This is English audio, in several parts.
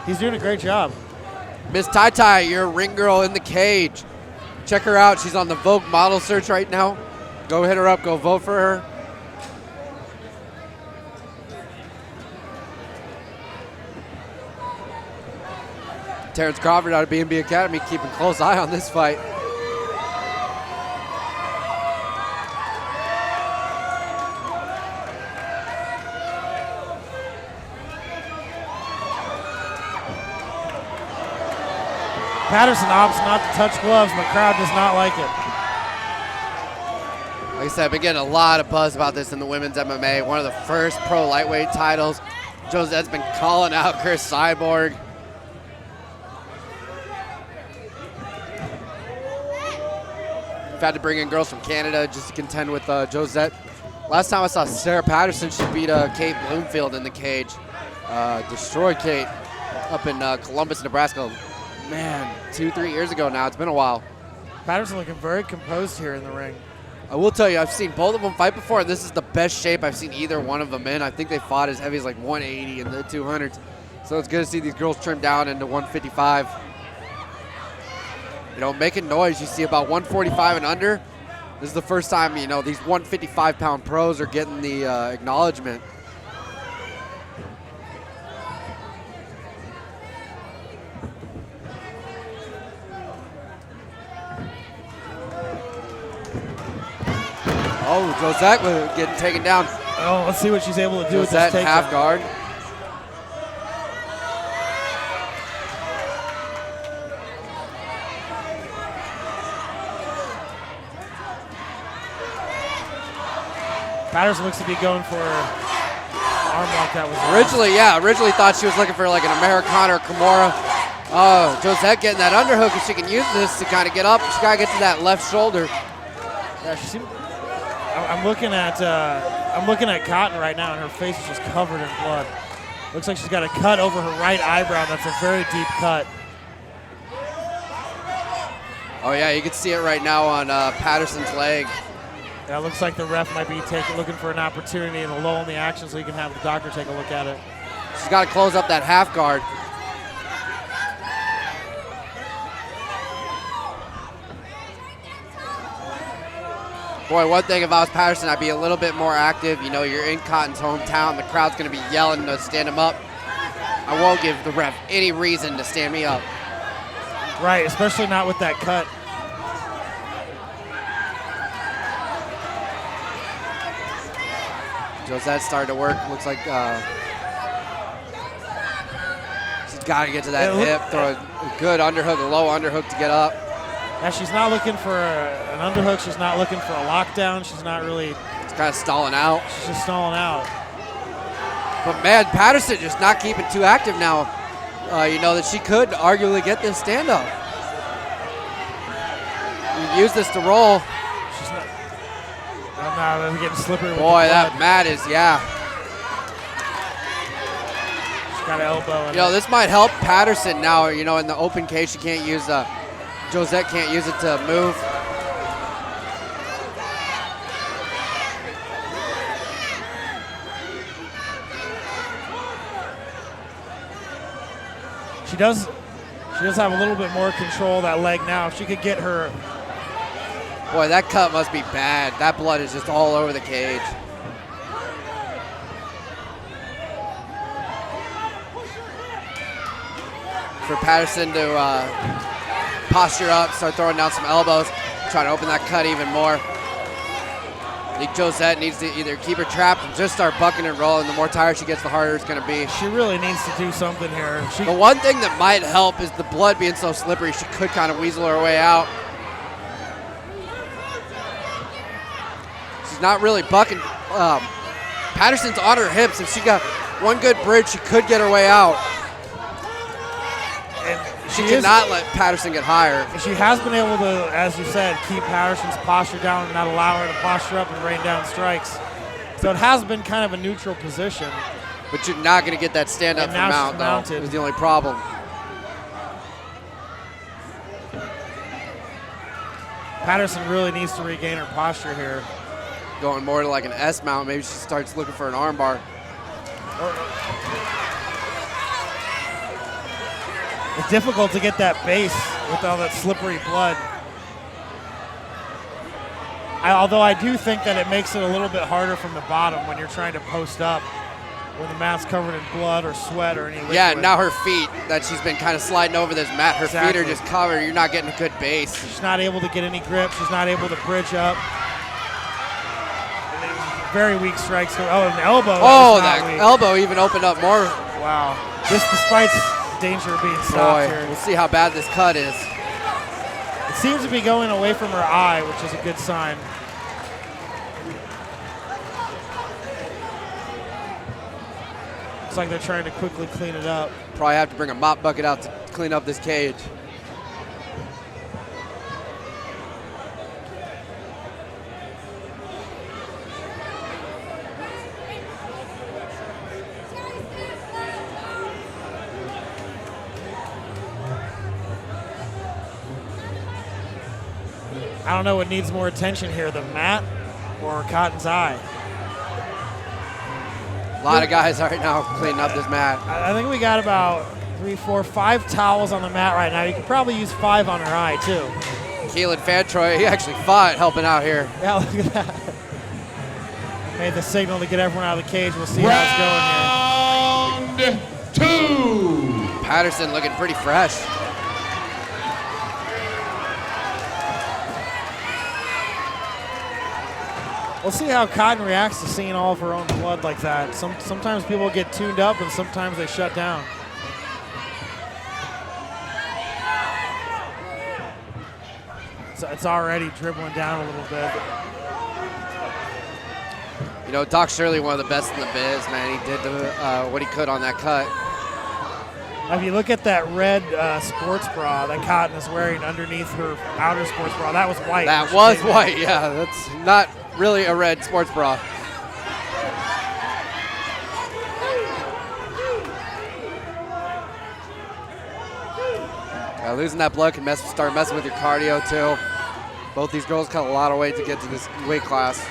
He's doing a great job. Miss Tai Tai, you're a ring girl in the cage. Check her out. She's on the Vogue model search right now. Go hit her up. Go vote for her. Terrence Crawford out of B&B Academy keeping a close eye on this fight. Patterson opts not to touch gloves, and the crowd does not like it. Like I said, I've been getting a lot of buzz about this in the women's MMA. One of the first pro lightweight titles. Jozette's been calling out Chris Cyborg. We've had to bring in girls from Canada just to contend with Jozette. Last time I saw Sarah Patterson, she beat Kate Bloomfield in the cage. Destroyed Kate up in Columbus, Nebraska. Man, 2-3 years ago now. It's been a while. Patterson looking very composed here in the ring. I will tell you, I've seen both of them fight before, and this is the best shape I've seen either one of them in. I think they fought as heavy as like 180 in the 200s. So it's good to see these girls trim down into 155. You know, making noise. You see about 145 and under. This is the first time, you know, these 155-pound pros are getting the acknowledgement. Oh, Jozette getting taken down. Oh, let's see what she's able to do with this takedown. Half guard. Patterson looks to be going for an arm lock that was originally thought she was looking for like an Americana or Kimura. Oh, Jozette getting that underhook, and she can use this to kind of get up. She got to get to that left shoulder. Yeah, she seemed, I'm looking at Cotton right now, and her face is just covered in blood. Looks like she's got a cut over her right eyebrow. That's a very deep cut. Oh yeah, you can see it right now on Patterson's leg. Yeah, it looks like the ref might be looking for an opportunity and a lull in the action so he can have the doctor take a look at it. She's got to close up that half guard. Boy, one thing if I was Patterson, I'd be a little bit more active. You know, you're in Cotton's hometown. The crowd's going to be yelling to stand him up. I won't give the ref any reason to stand me up. Right, especially not with that cut. Jozette started to work. Looks like she's got to get to that hip. Throw a good underhook, a low underhook to get up. Yeah, she's not looking for an underhook. She's not looking for a lockdown. She's not really. It's kind of stalling out. She's just stalling out. But man, Patterson just not keeping too active now. You know that she could arguably get this stand up. You use this to roll. She's not. I'm not getting slippery with Boy, the blood. that mat is, yeah. She's got an elbow. You know, this might help Patterson now. You know, in the open case, she can't use Jozette can't use it to move. She does have a little bit more control of that leg now. If she could get her. Boy, that cut must be bad. That blood is just all over the cage. For Patterson to posture up, start throwing down some elbows, try to open that cut even more. I think Jozette needs to either keep her trapped and just start bucking and rolling. The more tired she gets, the harder it's going to be. She really needs to do something here. The one thing that might help is the blood being so slippery, she could kind of weasel her way out. She's not really bucking. Patterson's on her hips. If she got one good bridge, she could get her way out. She cannot let Patterson get higher. She has been able to, as you said, keep Patterson's posture down and not allow her to posture up and rain down strikes. So it has been kind of a neutral position. But you're not going to get that stand-up from Mount, though. Is the only problem. Patterson really needs to regain her posture here. Going more to like an S mount. Maybe she starts looking for an arm bar. It's difficult to get that base with all that slippery blood. Although I do think that it makes it a little bit harder from the bottom when you're trying to post up, when the mat's covered in blood or sweat or any liquid. Yeah, now her feet, that she's been kind of sliding over this mat, her feet are just covered. You're not getting a good base. She's not able to get any grip. She's not able to bridge up. Very weak strikes. Oh, an elbow. Oh, that elbow even opened up more. Wow. This despite danger of being stopped here. We'll see how bad this cut is. It seems to be going away from her eye, which is a good sign. Looks like they're trying to quickly clean it up. Probably have to bring a mop bucket out to clean up this cage. I don't know what needs more attention here, the mat or Cotton's eye. A lot of guys right now cleaning up this mat. I think we got about 3, 4, 5 towels on the mat right now. You could probably use 5 on her eye too. Keelan Fantroy, he actually fought helping out here. Yeah, look at that. Made the signal to get everyone out of the cage. We'll see how it's going here. Round 2. Patterson looking pretty fresh. We'll see how Cotton reacts to seeing all of her own blood like that. Sometimes people get tuned up and sometimes they shut down. So it's already dribbling down a little bit. You know, Doc Shirley, one of the best in the biz, man. He did what he could on that cut. Now, if you look at that red sports bra that Cotton is wearing underneath her outer sports bra, that was white. That was white, yeah. That's not really a red sports bra. Losing that blood can start messing with your cardio too. Both these girls cut a lot of weight to get to this weight class.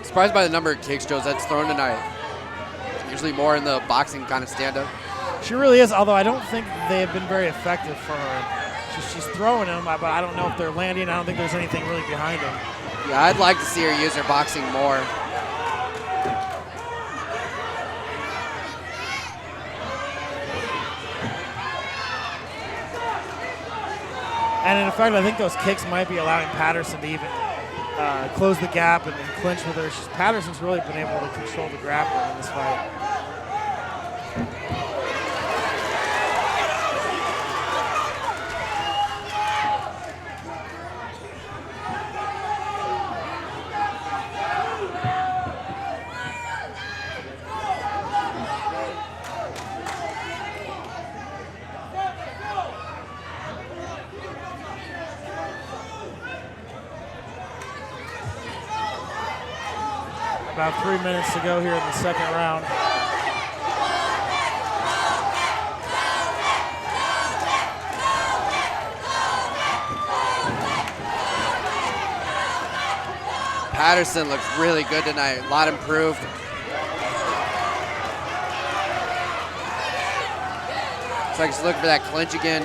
Surprised by the number of kicks Jozette's thrown tonight. Usually more in the boxing kind of stand-up. She really is, although I don't think they have been very effective for her. She's throwing them, but I don't know if they're landing. I don't think there's anything really behind them. Yeah, I'd like to see her use her boxing more. And in fact, I think those kicks might be allowing Patterson to even close the gap and clinch with her. Patterson's really been able to control the grappling in this fight. About 3 minutes to go here in the second round. Patterson looks really good tonight. A lot improved. Looks like she's looking for that clinch again.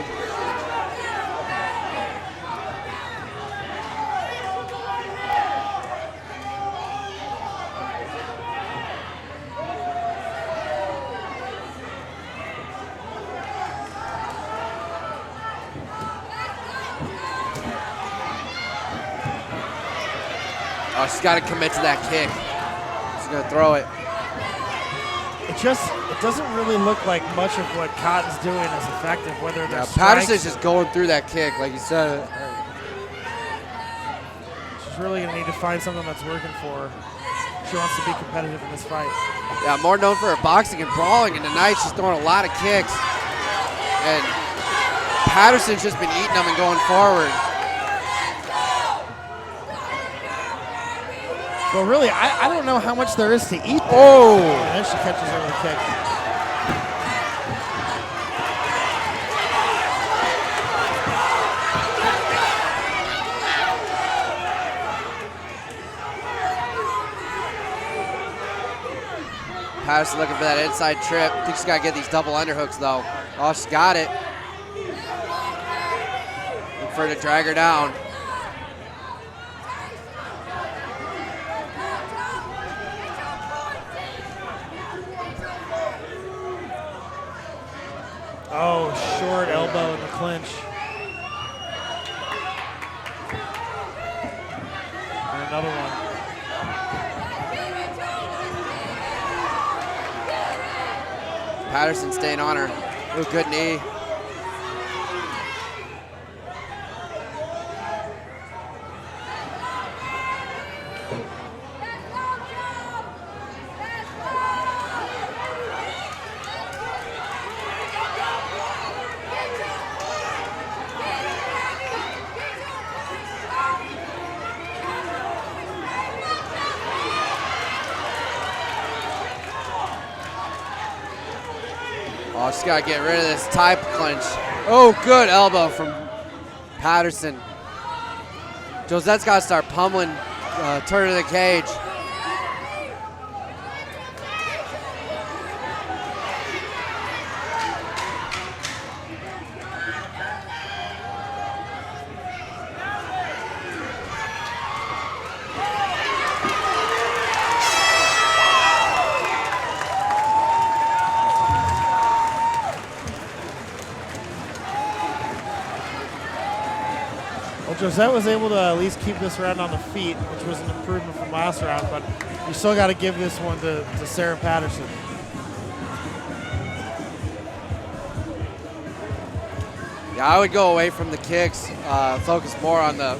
Oh, she's got to commit to that kick. She's going to throw it. It doesn't really look like much of what Cotton's doing is effective, whether they're Patterson's just going through that kick, like you said. She's really going to need to find something that's working for her. She wants to be competitive in this fight. Yeah, more known for her boxing and brawling, and tonight she's throwing a lot of kicks. And Patterson's just been eating them and going forward. Well, really, I don't know how much there is to eat there. Oh! And then she catches her with a kick. Patterson looking for that inside trip. I think she's got to get these double underhooks, though. Oh, she's got it. Look for her to drag her down. Oh, short elbow in the clinch. And another one. Patterson staying on her. Ooh, good knee. Oh, she's got to get rid of this type clinch. Oh, good elbow from Patterson. Jozette's got to start pummeling, turn to the cage. Jozette was able to at least keep this round on the feet, which was an improvement from last round, but you still got to give this one to Sarah Patterson. Yeah, I would go away from the kicks, focus more on the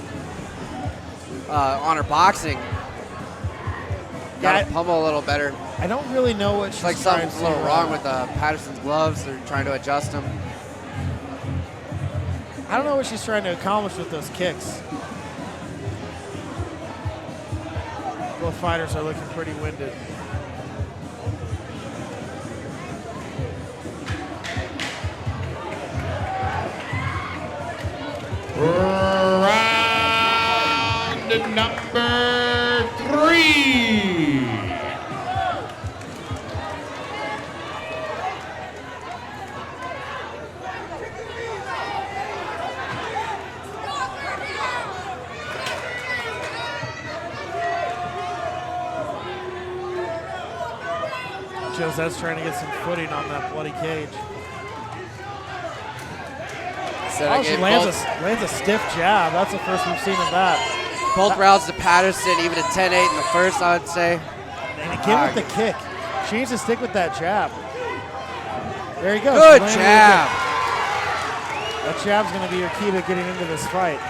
on her boxing. Got to pummel a little better. I don't really know what she's like something's a little wrong with Patterson's gloves. They're trying to adjust them. I don't know what she's trying to accomplish with those kicks. Both fighters are looking pretty winded. Round number 3. Jozette's trying to get some footing on that bloody cage. Oh, she lands a stiff jab. That's the first we've seen of that. Both rounds to Patterson, even a 10-8 in the first, I would say. And again with the kick. She needs to stick with that jab. There you go. Good jab. That jab's going to be your key to getting into this fight.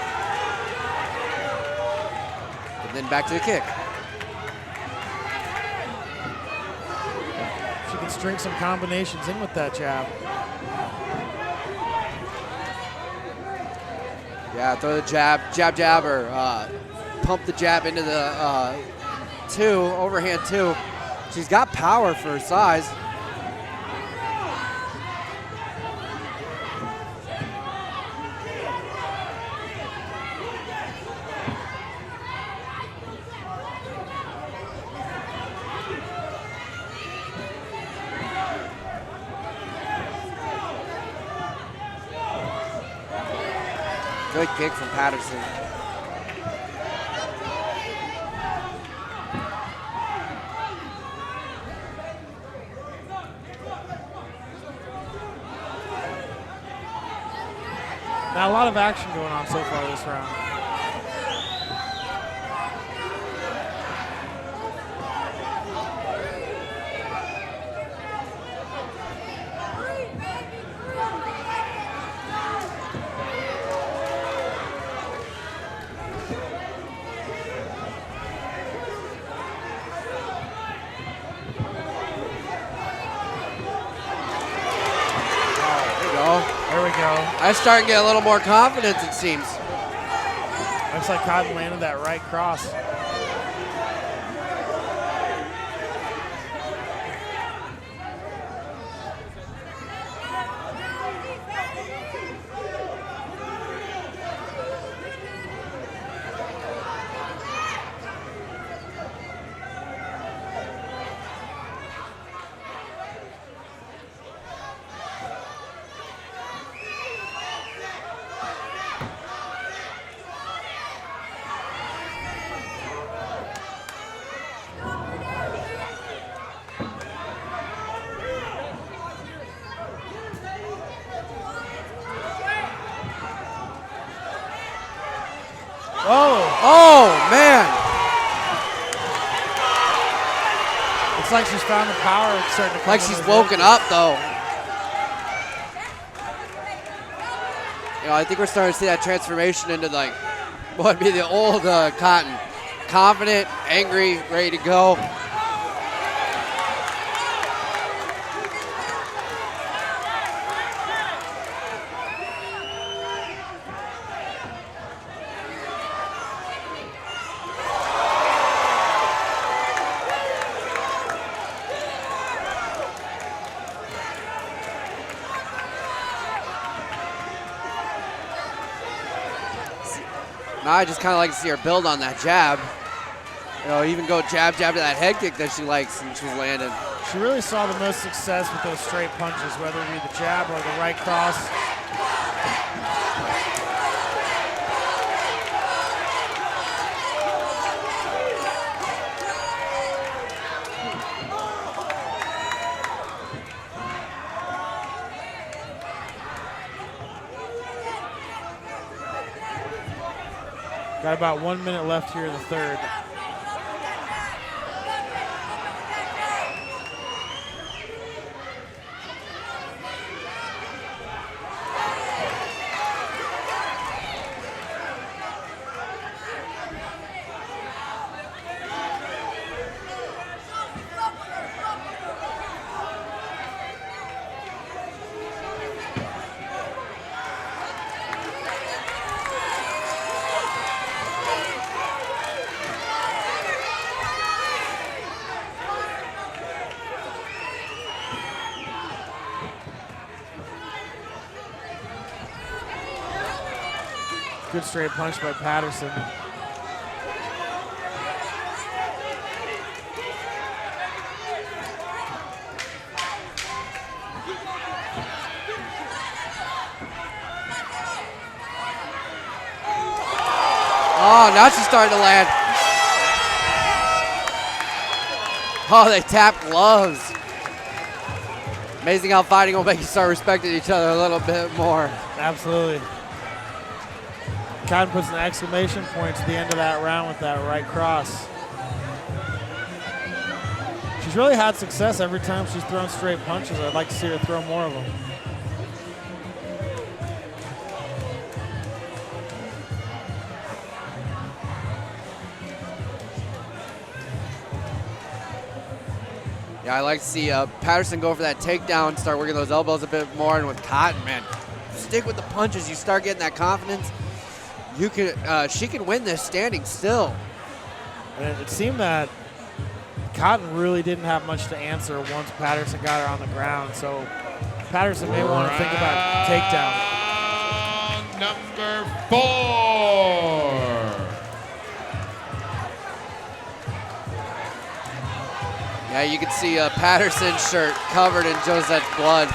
And then back to the kick. She can string some combinations in with that jab. Yeah, throw the jab, or pump the jab into the overhand two. She's got power for her size. Good kick from Patterson. Now a lot of action going on so far this round. There we go. I'm starting to get a little more confidence, it seems. Looks like Cotton landed that right cross. Oh, man. Looks like she's found the power. It's starting to come Like in she's those woken edges. up, though. You know, I think we're starting to see that transformation into like what would be the old Cotton. Confident, angry, ready to go. Now I just kind of like to see her build on that jab. You know, even go jab, jab to that head kick that she likes and she's landing. She really saw the most success with those straight punches, whether it be the jab or the right cross. Got about 1 minute left here in the third. Good straight punch by Patterson. Oh, now she's starting to land. Oh, they tap gloves. Amazing how fighting will make you start respecting each other a little bit more. Absolutely. Cotton puts an exclamation point to the end of that round with that right cross. She's really had success every time she's thrown straight punches. I'd like to see her throw more of them. Yeah, I like to see Patterson go for that takedown, start working those elbows a bit more, and with Cotton, man, stick with the punches. You start getting that confidence. You could, she can win this standing still. And it seemed that Cotton really didn't have much to answer once Patterson got her on the ground. So Patterson may want to think about takedown. Number 4. Yeah, you can see Patterson's shirt covered in Jozette's blood.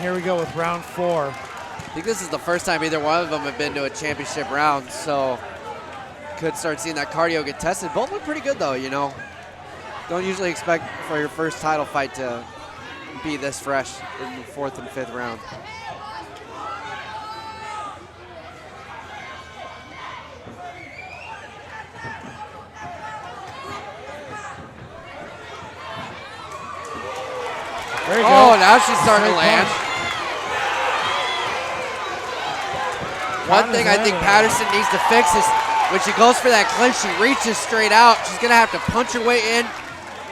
Here we go with round 4. I think this is the first time either one of them have been to a championship round, so could start seeing that cardio get tested. Both look pretty good though, you know. Don't usually expect for your first title fight to be this fresh in the 4th and 5th round. There you go. Oh, now she's starting to land. One thing I think Patterson needs to fix is when she goes for that clinch, she reaches straight out. She's going to have to punch her way in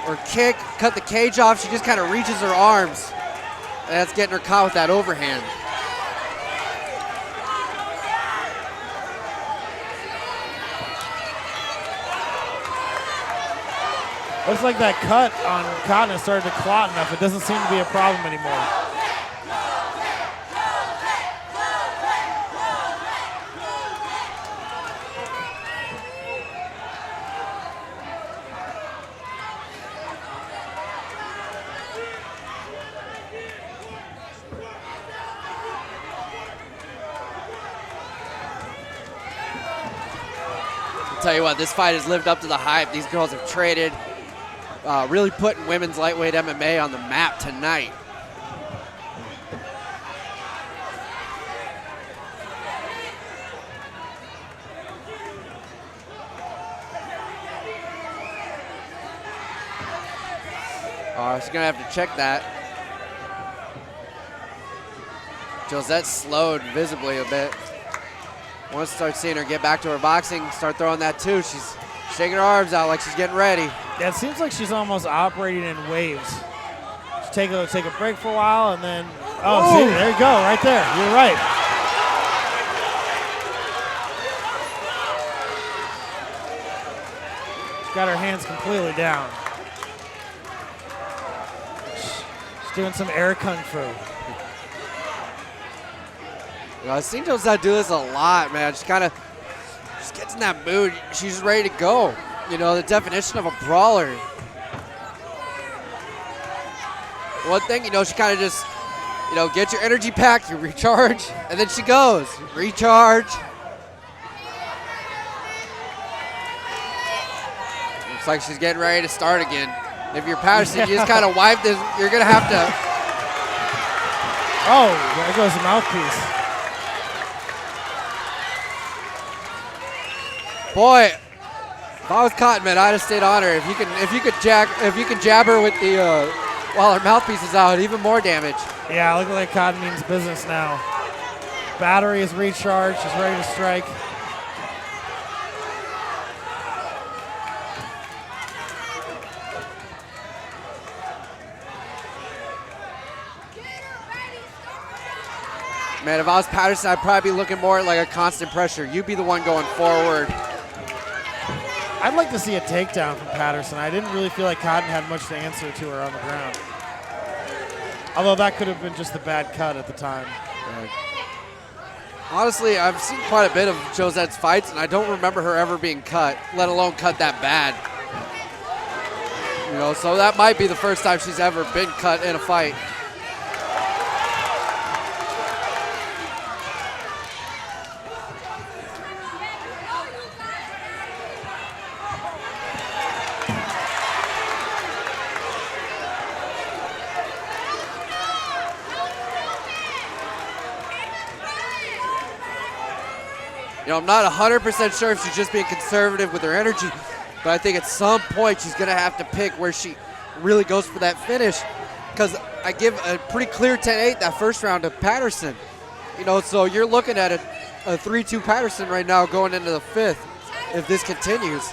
or kick, cut the cage off. She just kind of reaches her arms. And that's getting her caught with that overhand. Looks like that cut on Cotton has started to clot enough. It doesn't seem to be a problem anymore. I'll tell you what, this fight has lived up to the hype. These girls have traded. Really putting women's lightweight MMA on the map tonight. She's going to have to check that. Jozette slowed visibly a bit. Once start seeing her get back to her boxing, start throwing that too. She's shaking her arms out like she's getting ready. Yeah, it seems like she's almost operating in waves. Just take a break for a while and then, see, there you go, right there. You're right. She's got her hands completely down. She's doing some air kung fu. I've seen Jozette do this a lot, man. She kind of just gets in that mood. She's just ready to go. You know, the definition of a brawler. One thing, you know, she kind of just, you know, get your energy pack, you recharge, and then she goes. Recharge. Looks like she's getting ready to start again. If you're Patterson, you just kind of wipe this. You're going to have to. Oh, there goes the mouthpiece. Boy, if I was Cotton, man, I'd have stayed on her. If you can jab her with the while her mouthpiece is out, even more damage. Yeah, look like Cotton means business now. Battery is recharged. She's ready to strike. Man, if I was Patterson, I'd probably be looking more at like a constant pressure. You'd be the one going forward. I'd like to see a takedown from Patterson. I didn't really feel like Cotton had much to answer to her on the ground. Although that could have been just a bad cut at the time. Honestly, I've seen quite a bit of Jozette's fights, and I don't remember her ever being cut, let alone cut that bad. You know, so that might be the first time she's ever been cut in a fight. You know, I'm not 100% sure if she's just being conservative with her energy, but I think at some point she's going to have to pick where she really goes for that finish, because I give a pretty clear 10-8 that first round to Patterson. You know, so you're looking at a 3-2 Patterson right now going into the fifth if this continues.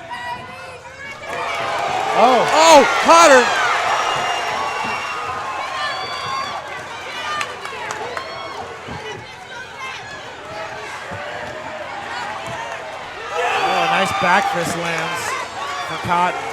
Oh, caught her. Nice back fist lands for Cotton.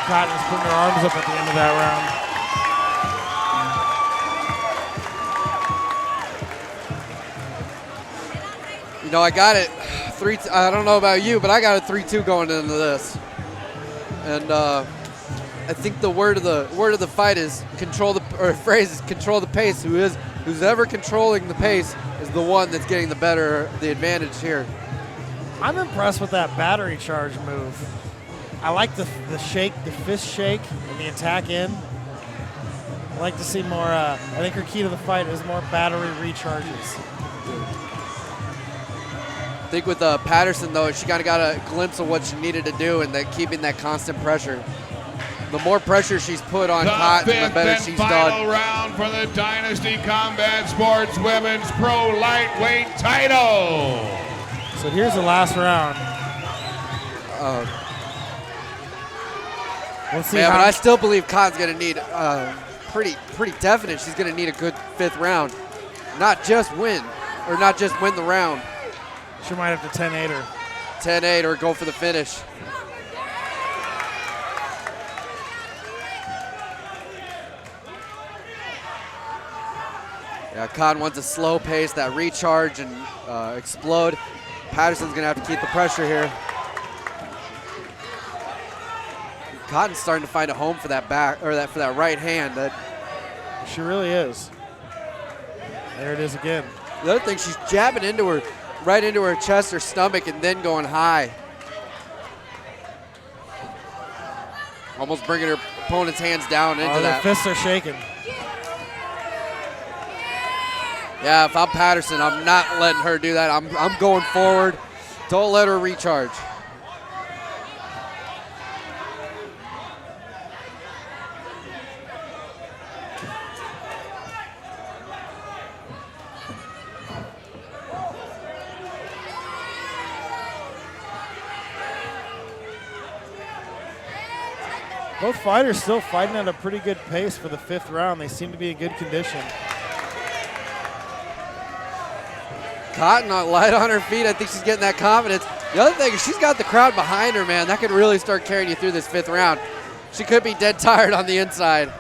Cotton's putting her arms up at the end of that round. You know, I got it. I don't know about you, but I got a 3-2 going into this. And I think the word of the fight is control the pace. Who's ever controlling the pace is the one that's getting the advantage here. I'm impressed with that battery charge move. I like the shake, the fist shake, and the attack in. I like to see more. I think her key to the fight is more battery recharges. I think with Patterson, though, she kind of got a glimpse of what she needed to do and keeping that constant pressure. The more pressure she's put on Cotton, the better she's done. The final round for the Dynasty Combat Sports Women's Pro Lightweight title. So here's the last round. We'll see. Man, but I still believe Cotton's going to need pretty definite. She's going to need a good fifth round, not just win the round. She might have to 10-8 her. 10-8 or go for the finish. Yeah, Cotton wants a slow pace, that recharge and explode. Patterson's going to have to keep the pressure here. Cotton's starting to find a home for that back, or for that right hand. She really is. There it is again. The other thing, she's jabbing into her, right into her chest or stomach and then going high. Almost bringing her opponent's hands down into Their that. fists are shaking. Yeah, if I'm Patterson, I'm not letting her do that. I'm going forward. Don't let her recharge. Both fighters still fighting at a pretty good pace for the 5th round. They seem to be in good condition. Cotton light on her feet. I think she's getting that confidence. The other thing is she's got the crowd behind her, man. That could really start carrying you through this 5th round. She could be dead tired on the inside.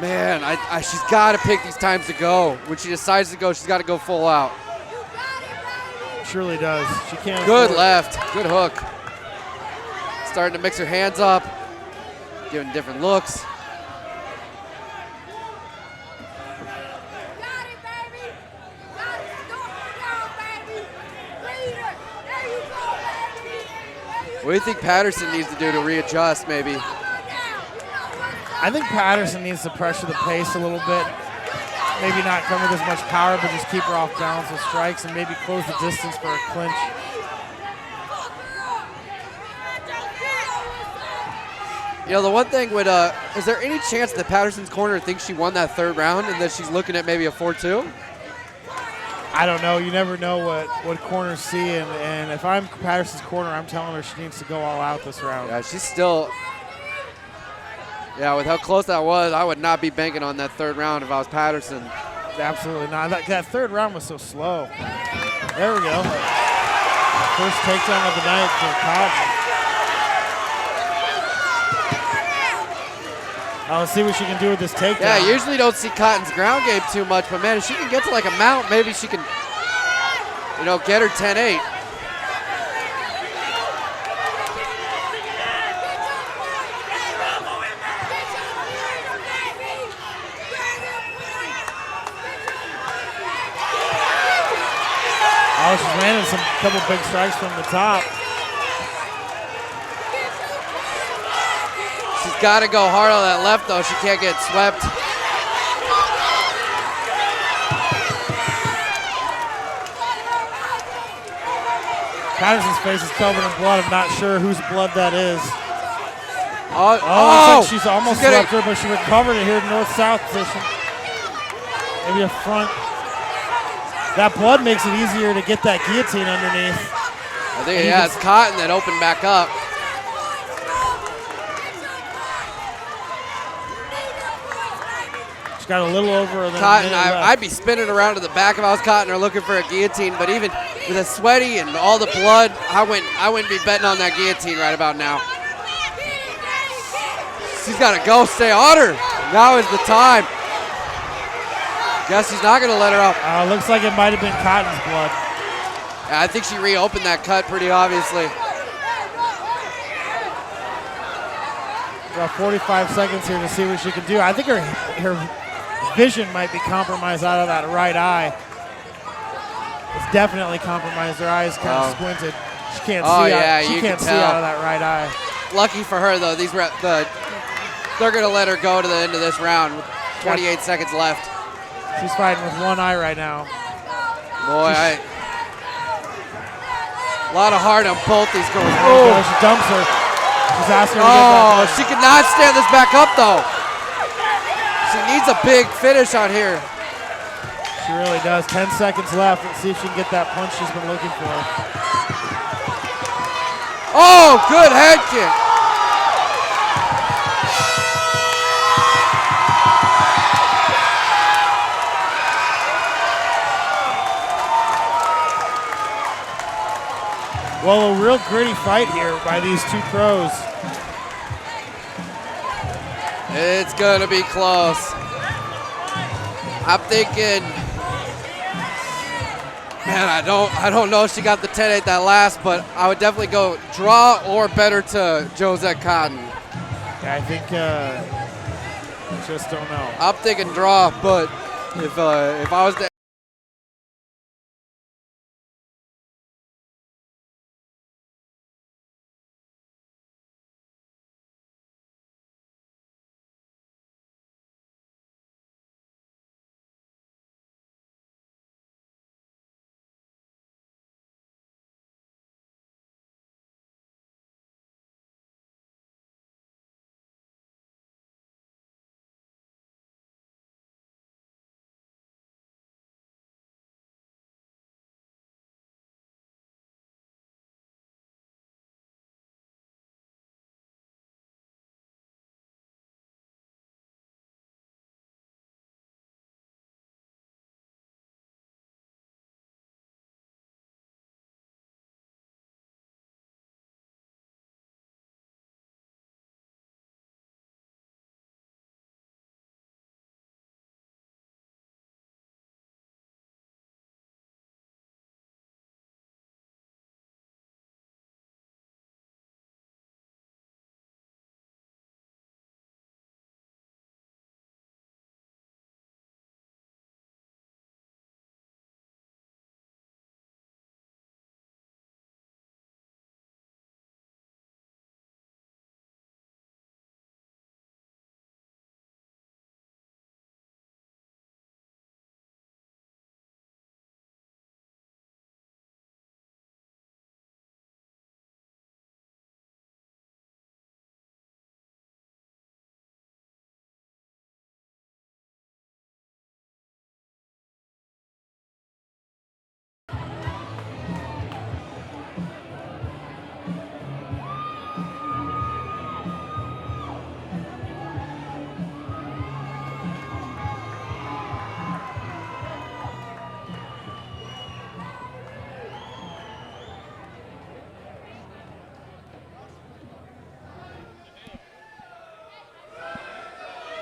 Man, she's got to pick these times to go. When she decides to go, she's got to go full out. Surely does. She can't. Good left. Good hook. Starting to mix her hands up. Giving different looks. What do you think Patterson needs to do to readjust, maybe? I think Patterson needs to pressure the pace a little bit. Maybe not come with as much power, but just keep her off balance with strikes and maybe close the distance for a clinch. You know, the one thing would, is there any chance that Patterson's corner thinks she won that 3rd round and that she's looking at maybe a 4-2? I don't know. You never know what corners see, and if I'm Patterson's corner, I'm telling her she needs to go all out this round. Yeah, she's still, yeah, with how close that was, I would not be banking on that 3rd round if I was Patterson. Absolutely not. That 3rd round was so slow. There we go. First takedown of the night for Cotton. Let's see what she can do with this takedown. Yeah, usually don't see Cotton's ground game too much, but man, if she can get to like a mount, maybe she can, you know, get her 10-8. Oh, she's landing some couple big strikes from the top. She's got to go hard on that left, though. She can't get swept. Patterson's face is covered in blood. I'm not sure whose blood that is. Oh, Looks like she's almost swept her, but she recovered it here in north-south position. Maybe a front. That blood makes it easier to get that guillotine underneath. I think, yeah, it's Cotton that opened back up. Got a little over than Cotton, I'd be spinning around to the back if I was Cotton or looking for a guillotine, but even with the sweaty and all the blood, I wouldn't be betting on that guillotine right about now. She's got to go, stay on her. Now is the time. Guess he's not going to let her out. Looks like it might have been Cotton's blood. Yeah, I think she reopened that cut pretty obviously. About 45 seconds here to see what she can do. I think her vision might be compromised out of that right eye. It's definitely compromised. Her eye is kind of squinted. She can't see. Yeah, she can't see out of that right eye. Lucky for her though, they're gonna let her go to the end of this round with 28 seconds left. She's fighting with one eye right now. Boy, a lot of heart on both these girls. Oh, she dumps her. She's asking her to get back. She cannot stand this back up though. She needs a big finish out here. She really does. 10 seconds left. Let's see if she can get that punch she's been looking for. Oh, good head kick. Well, a real gritty fight here by these two pros. It's gonna be close. I'm thinking, man, I don't know if she got the 10-8 that last, but I would definitely go draw or better to Jozette Cotton. Yeah, I think Just don't know. I'm thinking draw, but if I was to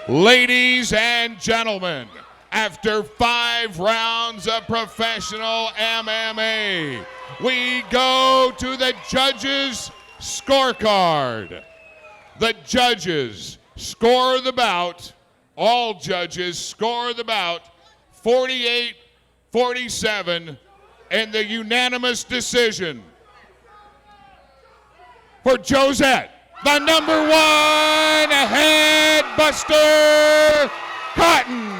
Ladies and gentlemen, after 5 rounds of professional MMA, we go to the judges' scorecard. The judges score the bout, all judges score the bout 48-47 in the unanimous decision. For Jozette, the #1 head buster, Cotton.